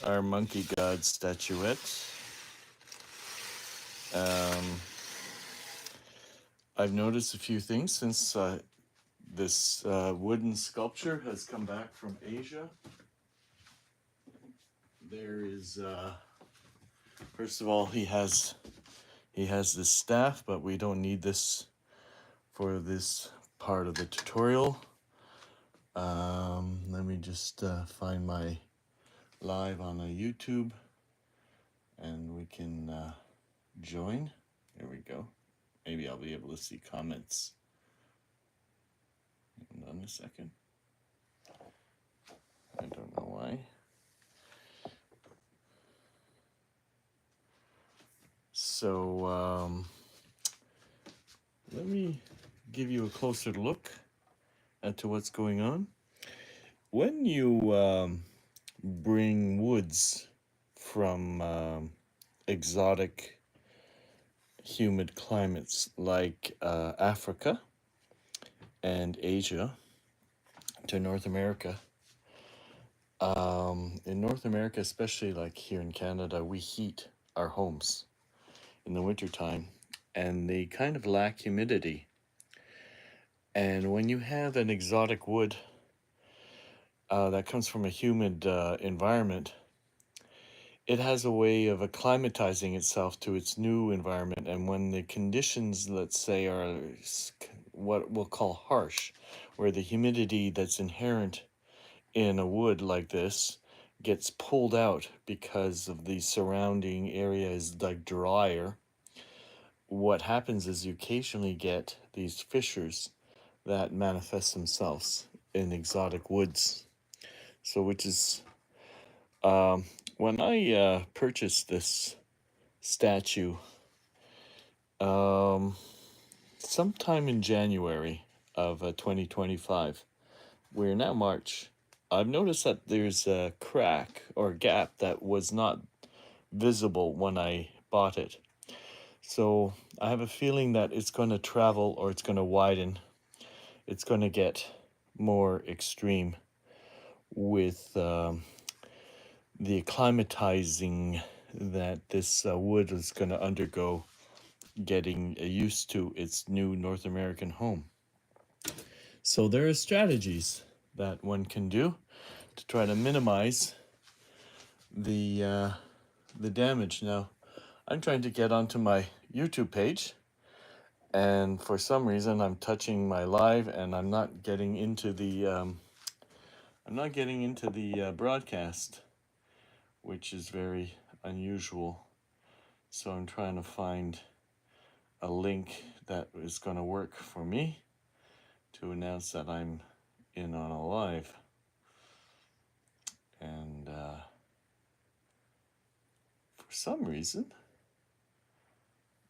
our monkey god statuette. Um, I've noticed a few things since this wooden sculpture has come back from Asia. There is, first of all, he has this staff, but we don't need this for this part of the tutorial. Let me just find my live on a YouTube, and we can join. There we go. Maybe I'll be able to see comments. Hold on a second. I don't know why. So let me give you a closer look to what's going on. When you bring woods from exotic humid climates like Africa and Asia to North America, in North America, especially like here in Canada, we heat our homes in the wintertime, and they kind of lack humidity. And when you have an exotic wood that comes from a humid environment, it has a way of acclimatizing itself to its new environment. And when the conditions, let's say, are what we'll call harsh, where the humidity that's inherent in a wood like this gets pulled out because of the surrounding area is like drier, what happens is you occasionally get these fissures that manifest themselves in exotic woods. So, which is when I purchased this statue sometime in January of 2025. We're now March. I've noticed that there's a crack or gap that was not visible when I bought it. So I have a feeling that it's going to travel, or it's going to widen. It's going to get more extreme with the acclimatizing that this wood is going to undergo, getting used to its new North American home. So there are strategies that one can do to try to minimize the damage. Now, I'm trying to get onto my YouTube page, and for some reason I'm touching my live, and I'm not getting into the broadcast, which is very unusual. So I'm trying to find a link that is going to work for me to announce that I'm in on a live. And for some reason,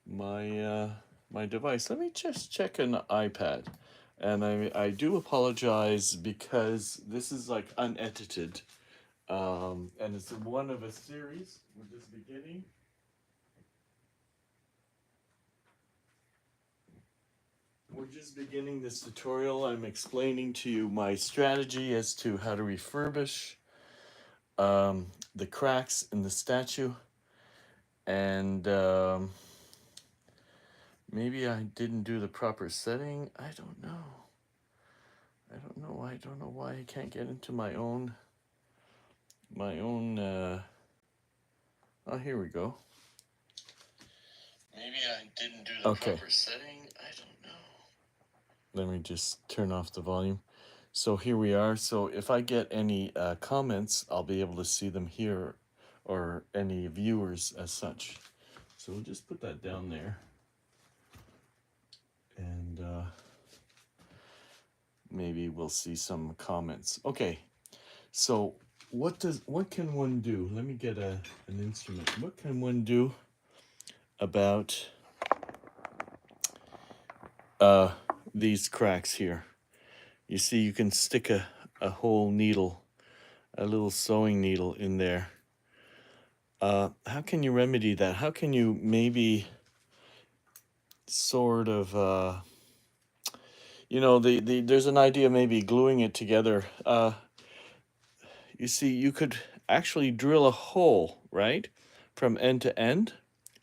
my device. Let me just check an iPad, and I do apologize because this is like unedited, and it's one of a series. We're just beginning. We're just beginning this tutorial. I'm explaining to you my strategy as to how to refurbish the cracks in the statue, and maybe I didn't do the proper setting. I don't know. I don't know why I can't get into my own. Oh, here we go. Maybe I didn't do the proper setting. I don't know. Let me just turn off the volume. So here we are. So if I get any comments, I'll be able to see them here, or any viewers as such. So we'll just put that down there. And maybe we'll see some comments. Okay, so what can one do? Let me get an instrument. What can one do about these cracks here? You see, you can stick a whole needle, a little sewing needle in there. How can you remedy that? How can you maybe sort of there's an idea maybe gluing it together. You see, you could actually drill a hole, right, from end to end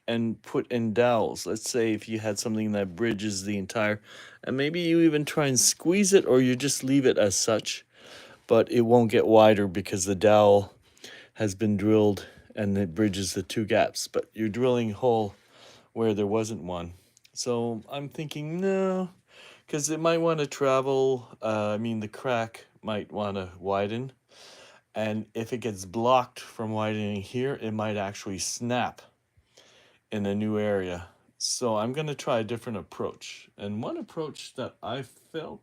and put in dowels. Let's say if you had something that bridges the entire, and maybe you even try and squeeze it or you just leave it as such, but it won't get wider because the dowel has been drilled and it bridges the two gaps, but you're drilling a hole where there wasn't one. So I'm thinking, no, because it might want to travel. I mean, the crack might want to widen. And if it gets blocked from widening here, it might actually snap in a new area. So I'm going to try a different approach. And one approach that I felt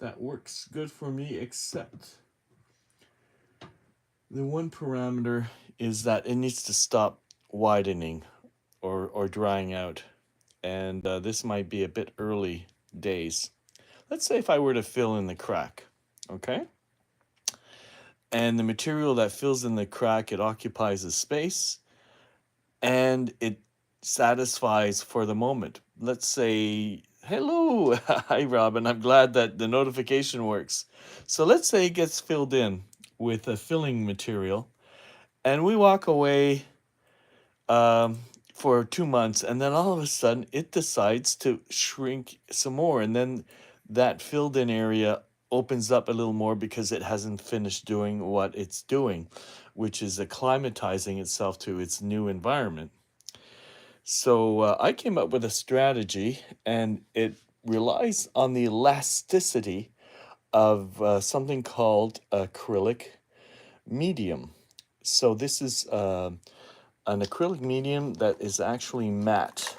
that works good for me, except the one parameter is that it needs to stop widening or drying out. And this might be a bit early days. Let's say if I were to fill in the crack, okay? And the material that fills in the crack, it occupies a space and it satisfies for the moment. Let's say, hello, hi Robin, I'm glad that the notification works. So let's say it gets filled in with a filling material and we walk away um, for 2 months, and then all of a sudden it decides to shrink some more, and then that filled in area opens up a little more because it hasn't finished doing what it's doing, which is acclimatizing itself to its new environment. So I came up with a strategy, and it relies on the elasticity of something called acrylic medium. So this is an acrylic medium that is actually matte,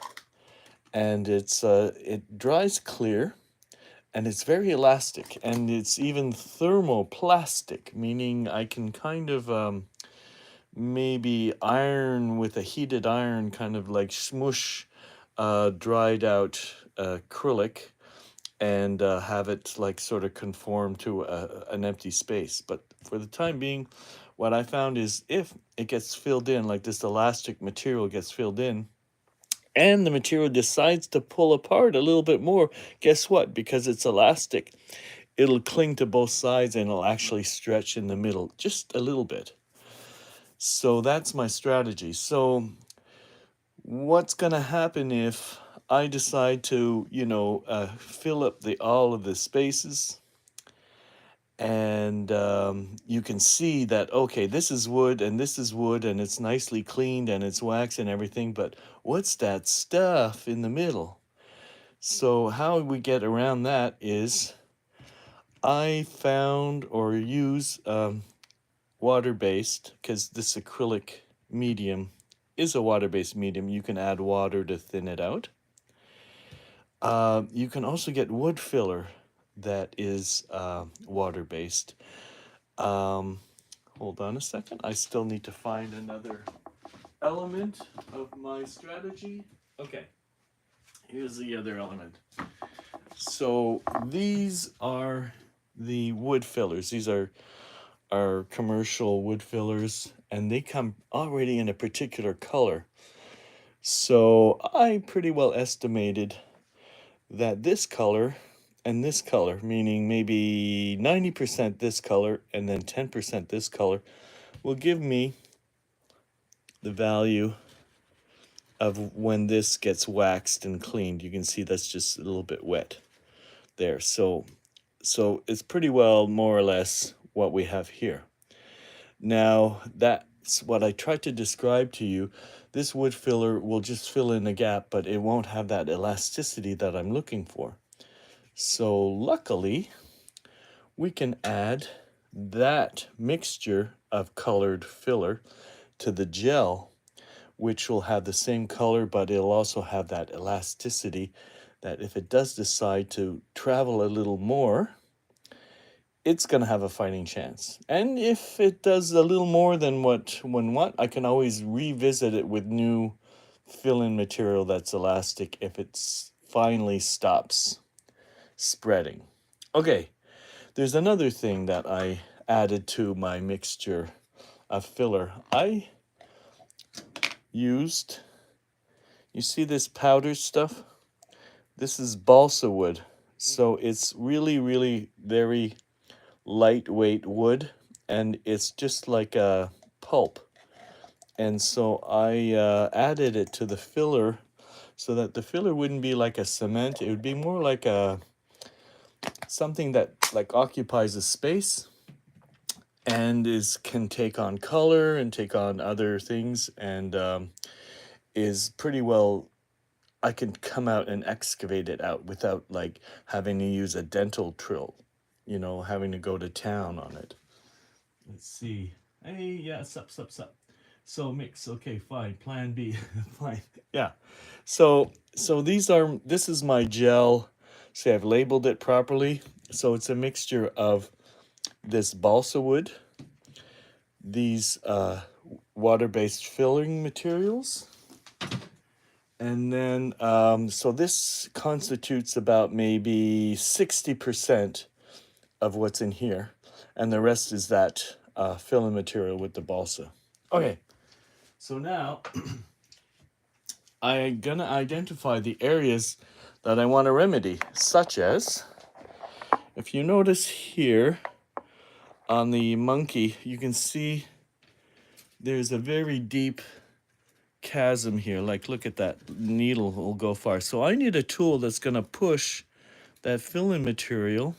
and it dries clear, and it's very elastic, and it's even thermoplastic, meaning I can kind of maybe iron with a heated iron, kind of like smush dried out acrylic and have it like sort of conform to an empty space. But for the time being, what I found is if it gets filled in, like this elastic material gets filled in, and the material decides to pull apart a little bit more, guess what? Because it's elastic, it'll cling to both sides and it'll actually stretch in the middle just a little bit. So that's my strategy. So what's going to happen if I decide to, fill up all of the spaces, and you can see that, okay, this is wood and this is wood and it's nicely cleaned and it's wax and everything, but what's that stuff in the middle? So how we get around that is I found or use water-based, because this acrylic medium is a water-based medium. You can add water to thin it out. You can also get wood filler that is water-based. Hold on a second. I still need to find another element of my strategy. Okay, here's the other element. So these are the wood fillers. These are commercial wood fillers, and they come already in a particular color. So I pretty well estimated that this color and this color, meaning maybe 90% this color and then 10% this color, will give me the value of when this gets waxed and cleaned. You can see that's just a little bit wet there. So it's pretty well more or less what we have here. Now, that's what I tried to describe to you. This wood filler will just fill in a gap, but it won't have that elasticity that I'm looking for. So luckily, we can add that mixture of colored filler to the gel, which will have the same color, but it'll also have that elasticity that if it does decide to travel a little more, it's going to have a fighting chance. And if it does a little more than what, I can always revisit it with new fill-in material that's elastic if it finally stops spreading. Okay, there's another thing that I added to my mixture of filler. I used, you see this powder stuff? This is balsa wood. So it's really, really very lightweight wood, and it's just like a pulp. And so I added it to the filler so that the filler wouldn't be like a cement. It would be more like a something that like occupies a space and can take on color and take on other things, and is pretty well, I can come out and excavate it out without like having to use a dental drill, having to go to town on it. Let's see. Hey, yeah, sup. So mix, okay, fine. Plan B, fine. Yeah. So this is my gel. See, I've labeled it properly. So it's a mixture of this balsa wood, these water-based filling materials, and then so this constitutes about maybe 60% of what's in here, and the rest is that filling material with the balsa. Okay, so now I'm gonna identify the areas that I want to remedy, such as, if you notice here on the monkey, you can see there's a very deep chasm here. Like, look at that, needle will go far. So I need a tool that's gonna push that filling material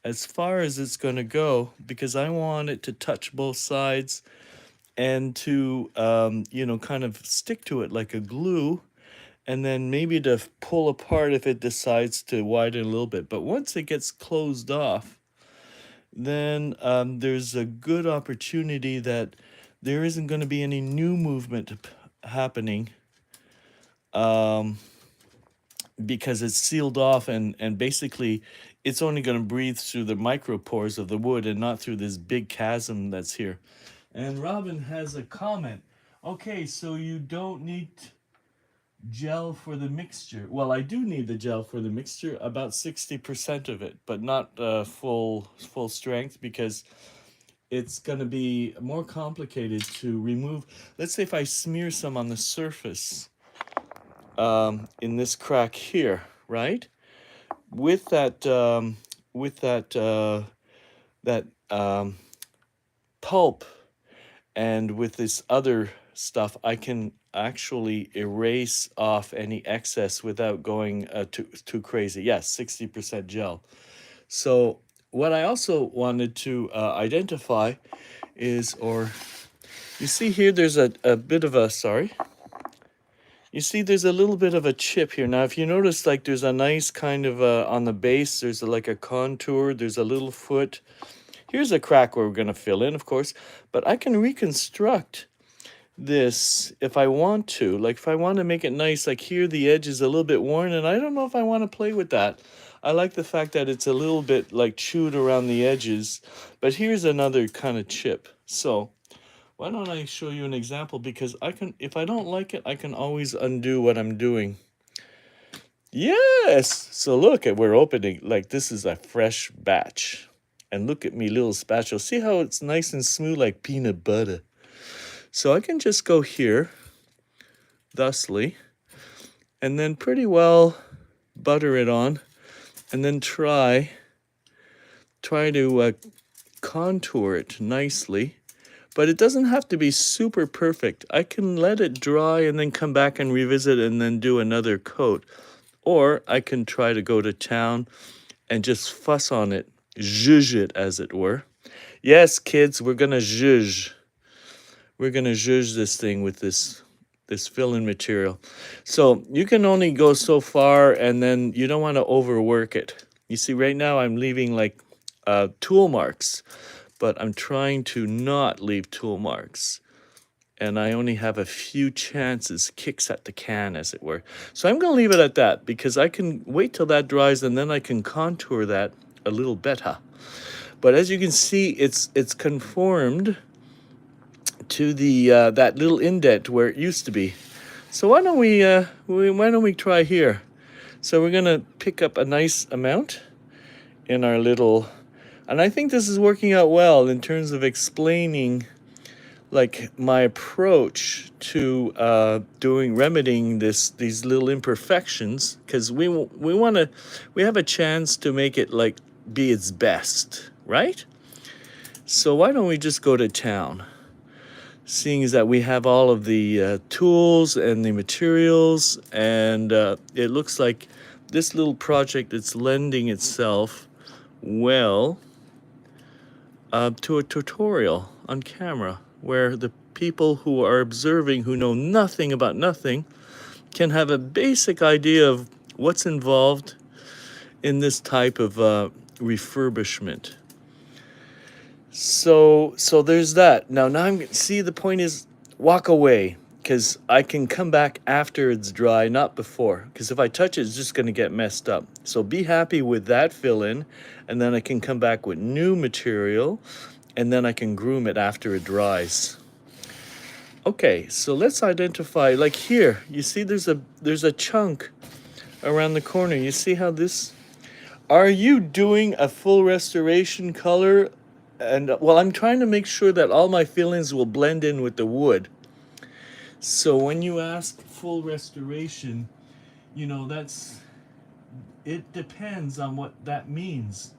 as far as it's gonna go, because I want it to touch both sides and to, kind of stick to it like a glue, and then maybe to pull apart if it decides to widen a little bit. But once it gets closed off, then there's a good opportunity that there isn't going to be any new movement happening, because it's sealed off, and basically it's only going to breathe through the micropores of the wood and not through this big chasm that's here. And Robin has a comment. Okay, so you don't need gel for the mixture. Well, I do need the gel for the mixture, about 60% of it, but not full strength, because it's going to be more complicated to remove. Let's say if I smear some on the surface, in this crack here, right? With that pulp, and with this other stuff, I can actually erase off any excess without going too crazy. Yes, 60% gel. So what I also wanted to identify is, or you see here, there's a bit of a, sorry. You see there's a little bit of a chip here. Now, if you notice, like there's a nice kind of, on the base, there's like a contour, there's a little foot. Here's a crack where we're gonna fill in, of course, but I can reconstruct this if I want to. Like if I want to make it nice, like here the edge is a little bit worn, and I don't know if I want to play with that. I like the fact that it's a little bit like chewed around the edges, but here's another kind of chip. So why don't I show you an example, because I can, if I don't like it, I can always undo what I'm doing. Yes, so look at, we're opening, like this is a fresh batch. And look at me little spatula. See how it's nice and smooth like peanut butter. So I can just go here, thusly, and then pretty well butter it on, and then try to contour it nicely. But it doesn't have to be super perfect. I can let it dry and then come back and revisit and then do another coat. Or I can try to go to town and just fuss on it, zhuzh it, as it were. Yes, kids, we're gonna zhuzh. We're gonna zhuzh this thing with this fill-in material. So you can only go so far, and then you don't want to overwork it. You see, right now I'm leaving like tool marks, but I'm trying to not leave tool marks. And I only have a few chances, kicks at the can, as it were. So I'm going to leave it at that, because I can wait till that dries, and then I can contour that a little better. But as you can see, it's conformed to the that little indent where it used to be. So why don't we try here? So we're gonna pick up a nice amount in our little, and I think this is working out well in terms of explaining like my approach to remedying these little imperfections, because we have a chance to make it like be its best, right? So why don't we just go to town? Seeing as that we have all of the tools and the materials, and it looks like this little project is lending itself well to a tutorial on camera, where the people who are observing, who know nothing about nothing, can have a basic idea of what's involved in this type of refurbishment. So there's that. Now see, the point is, walk away, because I can come back after it's dry, not before, because if I touch it, it's just going to get messed up. So be happy with that fill in, and then I can come back with new material, and then I can groom it after it dries. Okay, so let's identify, like here, you see there's a chunk around the corner. You see how this, are you doing a full restoration color? And well, I'm trying to make sure that all my fill-ins will blend in with the wood. So when you ask full restoration, you know, it depends on what that means.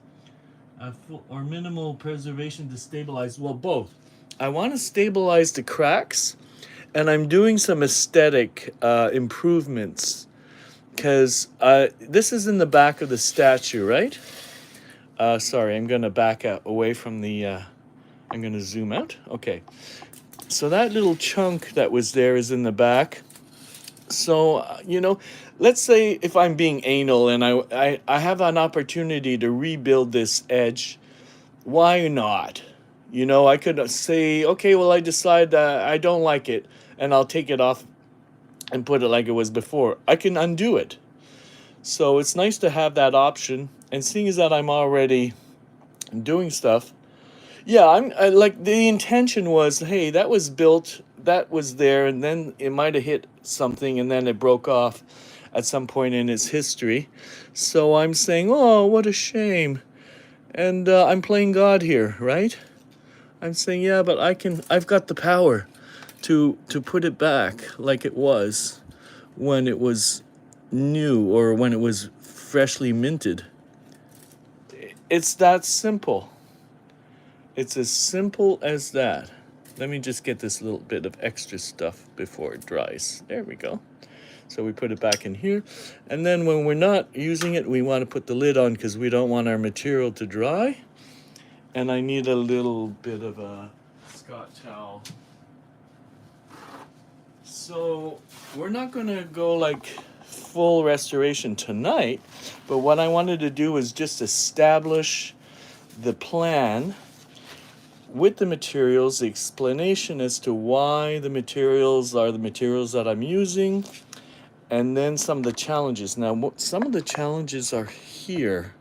Full or minimal preservation to stabilize, well, both. I want to stabilize the cracks, and I'm doing some aesthetic improvements, because this is in the back of the statue, right? Sorry, I'm going to back away from the, I'm going to zoom out. Okay. So that little chunk that was there is in the back. So, you know, let's say if I'm being anal and I have an opportunity to rebuild this edge, why not? You know, I could say, okay, well, I decide I don't like it, and I'll take it off and put it like it was before. I can undo it. So it's nice to have that option. And seeing as that I'm already doing stuff, yeah, like the intention was, hey, that was built, that was there, and then it might have hit something, and then it broke off at some point in its history. So I'm saying, oh, what a shame. And I'm playing God here, right? I'm saying, yeah, but I've got the power to put it back like it was when it was new, or when it was freshly minted. It's that simple. It's as simple as that. Let me just get this little bit of extra stuff before it dries. There we go. So we put it back in here. And then when we're not using it, we want to put the lid on, because we don't want our material to dry. And I need a little bit of a Scott towel. So we're not going to go like full restoration tonight, but what I wanted to do is just establish the plan with the materials, the explanation as to why the materials are the materials that I'm using, and then some of the challenges. Now, some of the challenges are here.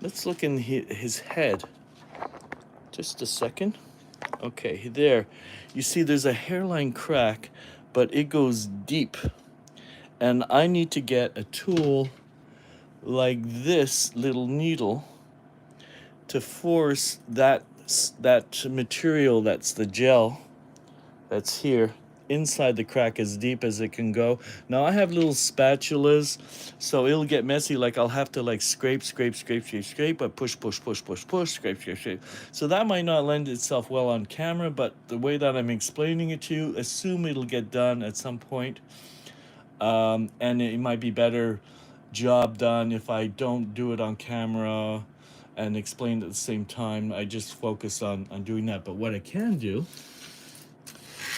Let's look in his head. Just a second. Okay, there. You see there's a hairline crack, but it goes deep. And I need to get a tool like this little needle to force that material, that's the gel that's here, inside the crack as deep as it can go. Now I have little spatulas, so it'll get messy. Like I'll have to like scrape, but push, scrape. So that might not lend itself well on camera, but the way that I'm explaining it to you, assume it'll get done at some point. And it might be better job done if I don't do it on camera and explain at the same time. I just focus on doing that. But what I can do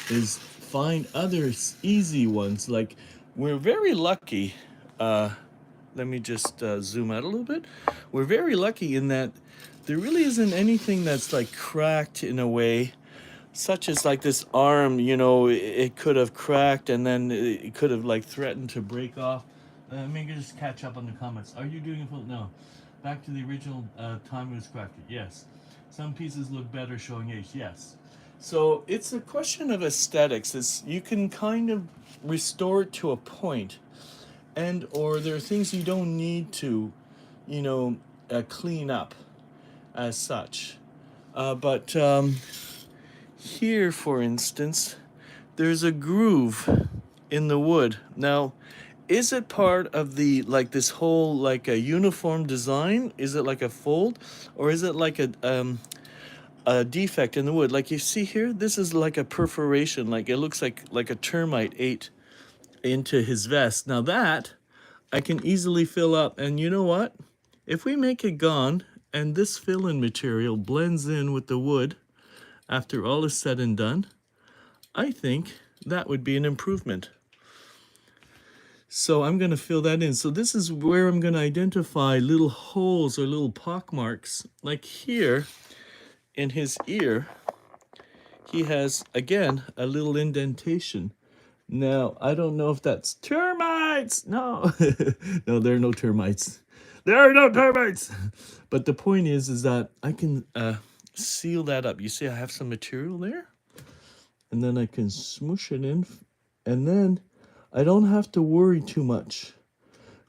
is find other easy ones. Like, we're very lucky. Let me just zoom out a little bit. We're very lucky in that there really isn't anything that's like cracked in a way, such as like this arm, you know, it could have cracked and then it could have like threatened to break off. Let me just catch up on the comments. Are you doing it full? No. Back to the original time it was crafted. Yes. Some pieces look better showing age. Yes. So it's a question of aesthetics. You can kind of restore it to a point, and or there are things you don't need to, you know, clean up as such. But here, for instance, there's a groove in the wood. Now, is it part of the, like this whole, like a uniform design? Is it like a fold, or is it like a a defect in the wood. Like you see here, this is like a perforation, like it looks like a termite ate into his vest. Now that I can easily fill up, and you know what? If we make it gone and this fill-in material blends in with the wood after all is said and done, I think that would be an improvement. So I'm going to fill that in. So this is where I'm going to identify little holes or little pock marks. Like here in his ear, he has, again, a little indentation. Now, I don't know if that's termites. No, no, there are no termites. There are no termites. But the point is that I can seal that up. You see, I have some material there. And then I can smoosh it in. And then I don't have to worry too much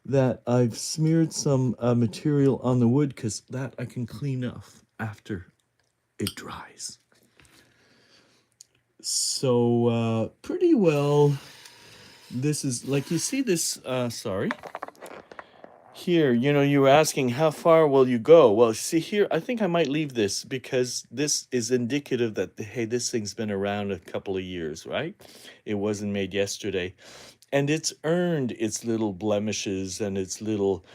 that I've smeared some material on the wood, because that I can clean off after it dries. So pretty well, this is like, you see this, sorry. Here, you know, you were asking how far will you go? Well, see here, I think I might leave this because this is indicative that, hey, this thing's been around a couple of years, right? It wasn't made yesterday. And it's earned its little blemishes and its little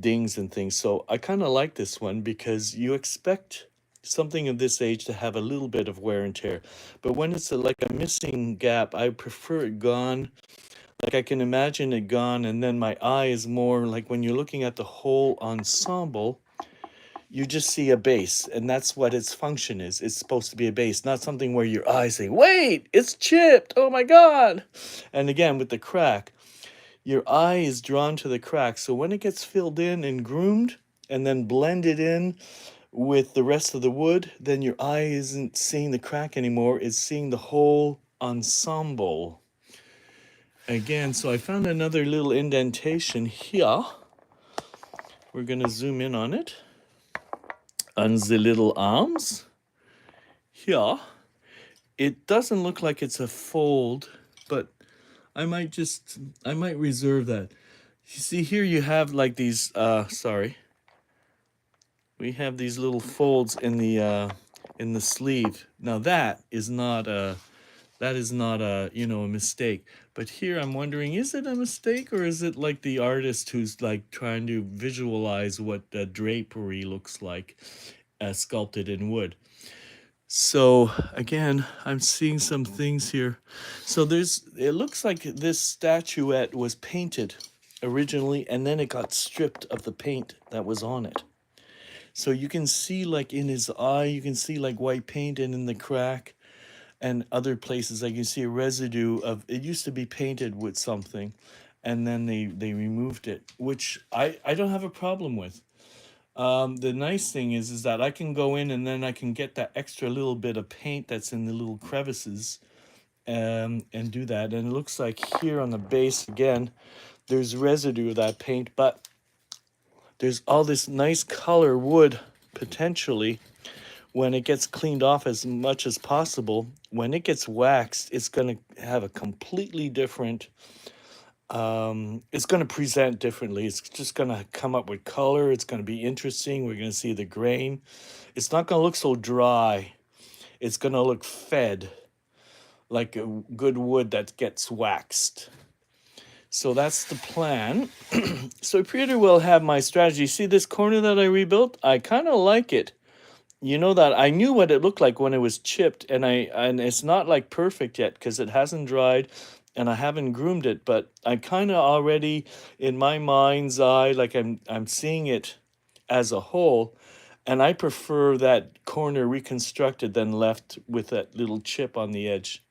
dings and things. So I kind of like this one because you expect something of this age to have a little bit of wear and tear. But when it's like a missing gap, I prefer it gone. Like I can imagine it gone, and then my eye is more like when you're looking at the whole ensemble, you just see a base, and that's what its function is. It's supposed to be a base, not something where your eyes say, wait, it's chipped, oh my God. And again, with the crack, your eye is drawn to the crack. So when it gets filled in and groomed and then blended in with the rest of the wood, then your eye isn't seeing the crack anymore, it's seeing the whole ensemble. Again, so I found another little indentation here. We're going to zoom in on it. On the little arms. Here. It doesn't look like it's a fold, but I might reserve that. You see here you have like these, we have these little folds in the sleeve. Now that is not a, you know, a mistake. But here I'm wondering, is it a mistake, or is it like the artist who's like trying to visualize what drapery looks like sculpted in wood? So again, I'm seeing some things here. So it looks like this statuette was painted originally, and then it got stripped of the paint that was on it. So you can see like in his eye, you can see like white paint, and in the crack and other places, like you see a residue of, it used to be painted with something, and then they removed it, which I don't have a problem with. The nice thing is that I can go in and then I can get that extra little bit of paint that's in the little crevices and do that. And it looks like here on the base, again, there's residue of that paint, but there's all this nice color wood potentially. When it gets cleaned off as much as possible, when it gets waxed, it's going to have a completely different, it's going to present differently. It's just going to come up with color. It's going to be interesting. We're going to see the grain. It's not going to look so dry. It's going to look fed, like a good wood that gets waxed. So that's the plan. So I pretty well have my strategy. See this corner that I rebuilt? I kind of like it. You know that I knew what it looked like when it was chipped, and it's not like perfect yet because it hasn't dried and I haven't groomed it, but I kind of already in my mind's eye, like I'm seeing it as a whole, and I prefer that corner reconstructed than left with that little chip on the edge.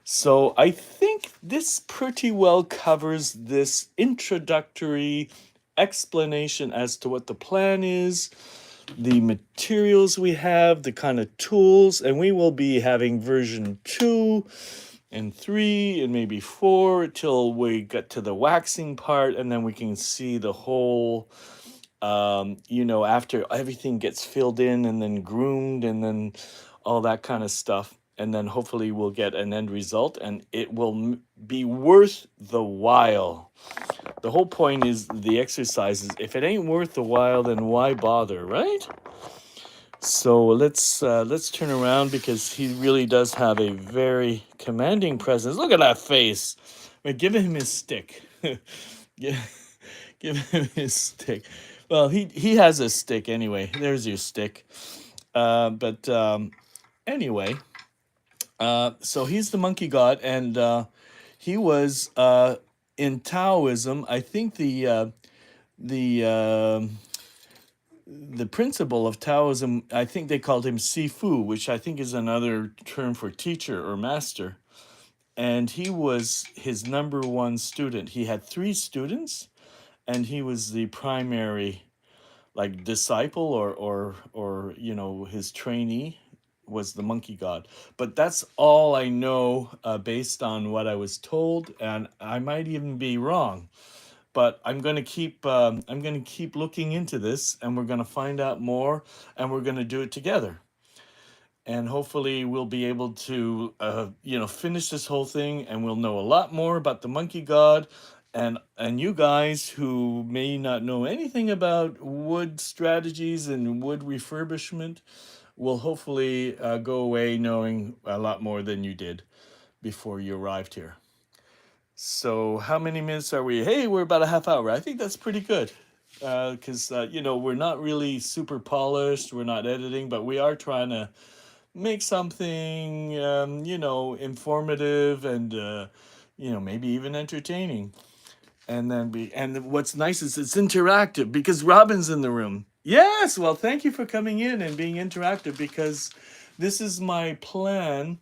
So I think this pretty well covers this introductory explanation as to what the plan is, the materials we have, the kind of tools, and we will be having version 2 and 3 and maybe 4 till we get to the waxing part, and then we can see the whole, you know, after everything gets filled in and then groomed and then all that kind of stuff. And then hopefully we'll get an end result, and it will be worth the while. The whole point is the exercises. If it ain't worth the while, then why bother, right? So let's turn around because he really does have a very commanding presence. Look at that face. We're giving him his stick. give, give him his stick. Well, he has a stick anyway. There's your stick. But anyway, so he's the monkey god, and he was in Taoism. I think the the principle of Taoism, I think they called him Sifu, which I think is another term for teacher or master. And he was his number one student. He had three students, and he was the primary, like, disciple or his trainee was the monkey god. But that's all I know, based on what I was told, and I might even be wrong. But I'm going to keep looking into this, and we're going to find out more, and we're going to do it together. And hopefully we'll be able to finish this whole thing, and we'll know a lot more about the monkey god. And you guys who may not know anything about wood strategies and wood refurbishment will hopefully go away knowing a lot more than you did before you arrived here. So how many minutes are we? Hey, we're about a half hour. I think that's pretty good. Because we're not really super polished. We're not editing, but we are trying to make something informative and maybe even entertaining. And what's nice is it's interactive because Robin's in the room. Yes, well, thank you for coming in and being interactive, because this is my plan,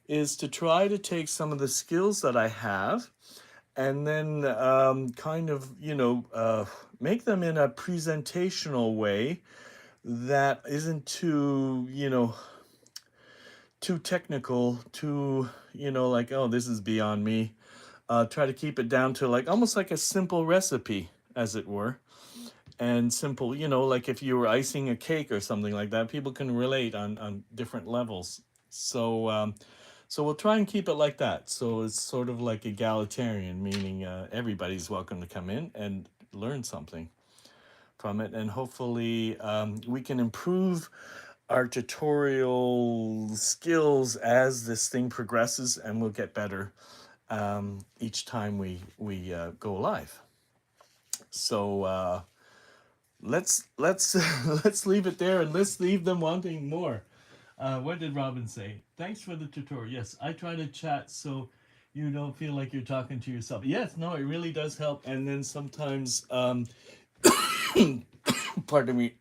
is to try to take some of the skills that I have and then kind of make them in a presentational way that isn't too technical, too like, oh, this is beyond me. Try to keep it down to like almost like a simple recipe, as it were. And simple, like if you were icing a cake or something like that, people can relate on different levels. So we'll try and keep it like that. So it's sort of like egalitarian, meaning everybody's welcome to come in and learn something from it. And hopefully we can improve our tutorial skills as this thing progresses, and we'll get better each time we go live. So let's let's leave it there, and let's leave them wanting more. What did Robin say? Thanks for the tutorial. Yes, I try to chat so you don't feel like you're talking to yourself. Yes, no, it really does help. And then sometimes, pardon me,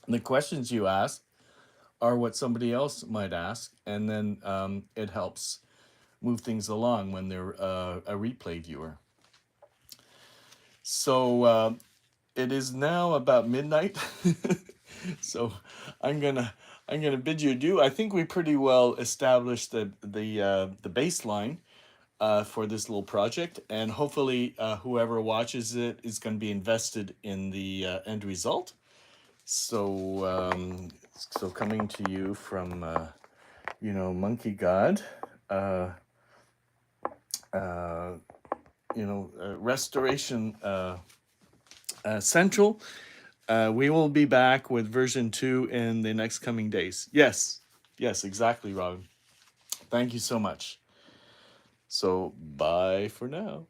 the questions you ask are what somebody else might ask, and then it helps move things along when they're a replay viewer. So it is now about midnight. So I'm gonna bid you adieu. I think we pretty well established the baseline for this little project, and hopefully whoever watches it is going to be invested in the end result. So coming to you from Monkey God, Restoration Central. We will be back with version 2 in the next coming days. Yes, exactly, Robin. Thank you so much. So bye for now.